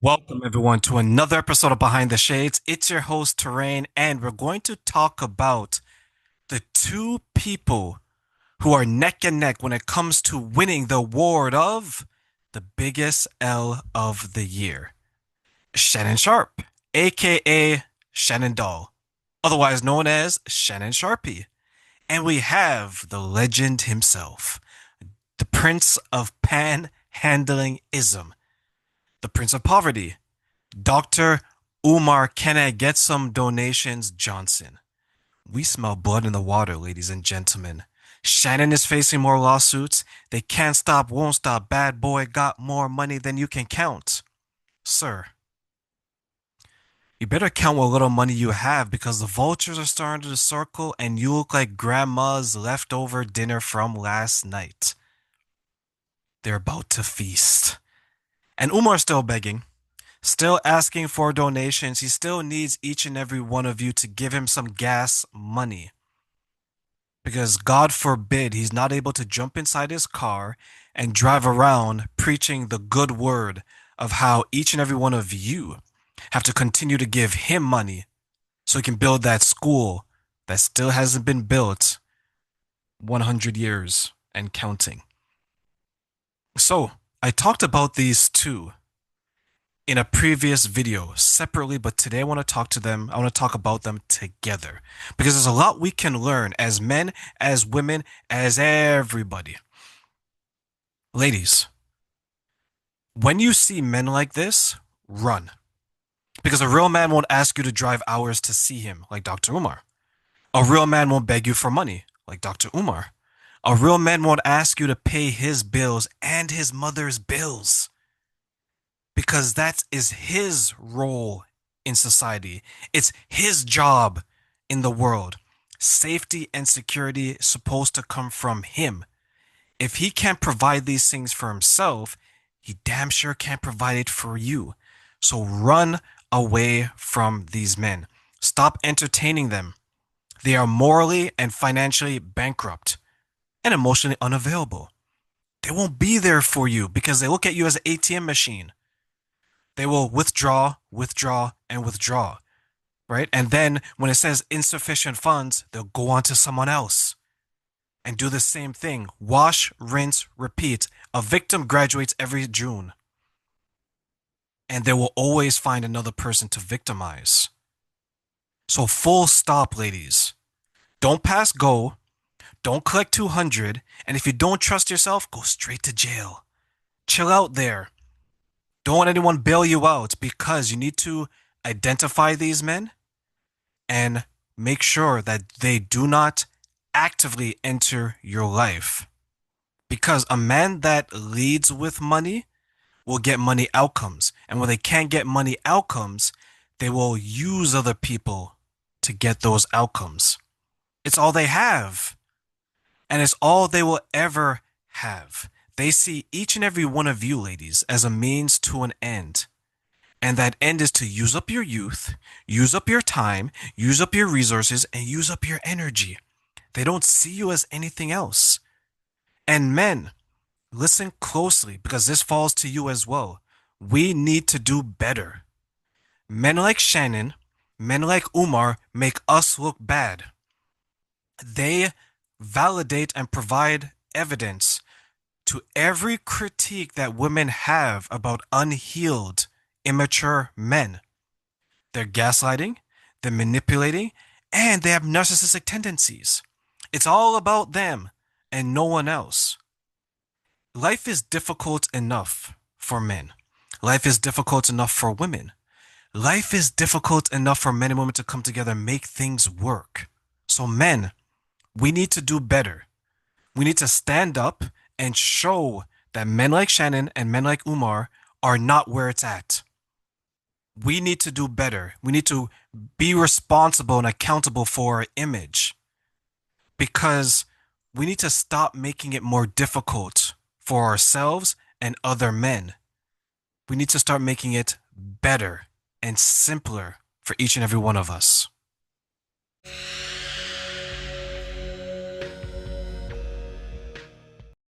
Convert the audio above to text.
Welcome, everyone, to another episode of Behind the Shades. It's your host, Terraine, and we're going to talk about the two people who are neck and neck when it comes to winning the award of the biggest L of the year. Shannon Sharpe, aka Shannon Doll, otherwise known as Shannon Sharpie. And we have the legend himself, the Prince of Panhandlingism, the Prince of Poverty, Dr. Umar, can I get some donations, Johnson? We smell blood in the water, ladies and gentlemen. Shannon is facing more lawsuits. They can't stop, won't stop. Bad boy got more money than you can count. Sir, you better count what little money you have because the vultures are starting to circle and you look like grandma's leftover dinner from last night. They're about to feast. And Umar's still begging, still asking for donations. He still needs each and every one of you to give him some gas money. Because God forbid he's not able to jump inside his car and drive around preaching the good word of how each and every one of you have to continue to give him money so he can build that school that still hasn't been built 100 years and counting. So, I talked about these two in a previous video separately, but today I want to talk to them. I want to talk about them together because there's a lot we can learn as men, as women, as everybody. Ladies, when you see men like this, run. Because a real man won't ask you to drive hours to see him, like Dr. Umar. A real man won't beg you for money, like Dr. Umar. A real man won't ask you to pay his bills and his mother's bills. Because that is his role in society. It's his job in the world. Safety and security is supposed to come from him. If he can't provide these things for himself, he damn sure can't provide it for you. So run away from these men. Stop entertaining them. They are morally and financially bankrupt and emotionally unavailable. They won't be there for you because they look at you as an ATM machine. They will withdraw, withdraw, and withdraw, right? And then when it says insufficient funds, they'll go on to someone else and do the same thing. Wash, rinse, repeat. A victim graduates every June. And they will always find another person to victimize. So full stop, ladies. Don't pass go. Don't collect 200. And if you don't trust yourself, go straight to jail. Chill out there. Don't let anyone bail you out because you need to identify these men and make sure that they do not actively enter your life. Because a man that leads with money will get money outcomes. And when they can't get money outcomes, they will use other people to get those outcomes. It's all they have. And it's all they will ever have. They see each and every one of you, ladies, as a means to an end. And that end is to use up your youth, use up your time, use up your resources, and use up your energy. They don't see you as anything else. And men, listen closely because this falls to you as well. We need to do better. Men like Shannon, men like Umar make us look bad. They validate and provide evidence to every critique that women have about unhealed, immature men. They're gaslighting, they're manipulating, and they have narcissistic tendencies. It's all about them and no one else. Life is difficult enough for men. Life is difficult enough for women. Life is difficult enough for men and women to come together and make things work. So men, we need to do better. We need to stand up and show that men like Shannon and men like Umar are not where it's at. We need to do better. We need to be responsible and accountable for our image because we need to stop making it more difficult for ourselves and other men. We need to start making it better and simpler for each and every one of us.